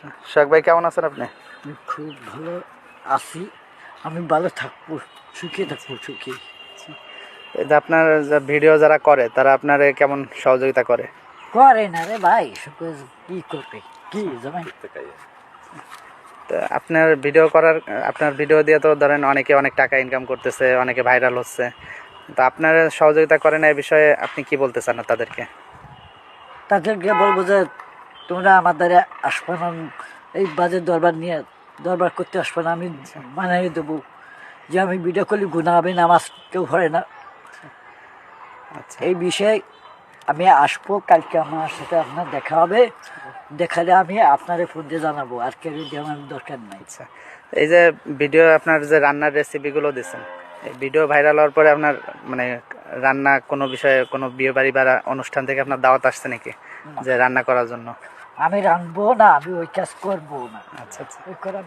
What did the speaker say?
আচ্ছা, সোহাগ ভাই কেমন আছেন আপনি? আমি খুব ভালো আছি। আমি ভালো থাকবো, সুখে থাকবো, সুখে। এই যে আপনার ভিডিও যারা করে তারা আপনারে কেমন সহযোগিতা করে? করে না রে ভাই, সুখে কি করবে, কি জামাই। তো আপনার ভিডিও করার, আপনার ভিডিও দিয়ে তো ধরেন অনেকে অনেক টাকা ইনকাম করতেছে, অনেকে ভাইরাল হচ্ছে, তো আপনার সহযোগিতা করেন এই বিষয়ে আপনি কি বলতে চান তাদেরকে? তাদেরকে বলবো যে তোমরা আমার দ্বারা আসবে না, এই বাজে দরবার নিয়ে দরবার করতে আসবে না। আমি মানাই দেবো যে আমি ভিডিও করলে গুণা হবে, নামাজ কেউ হয় না। আচ্ছা এই বিষয়ে আমি আসবো কালকে, আমার সাথে আপনার দেখা হবে। দেখালে আমি আপনারে ফোন দিয়ে জানাবো, আর কেউ আমার দরকার নাই। আচ্ছা, এই যে ভিডিও আপনার যে রান্নার রেসিপিগুলো দিচ্ছেন, এই ভিডিও ভাইরাল হওয়ার পরে আপনার মানে রান্না কোনো বিষয়ে কোনো বিয়ে বাড়ি বা অনুষ্ঠান থেকে আপনার দাওয়াত আসছে নাকি যে রান্না করার জন্য? আমি রাঁধবো না, আমি ওই কাজ করবো না। আচ্ছা আচ্ছা। ওই করা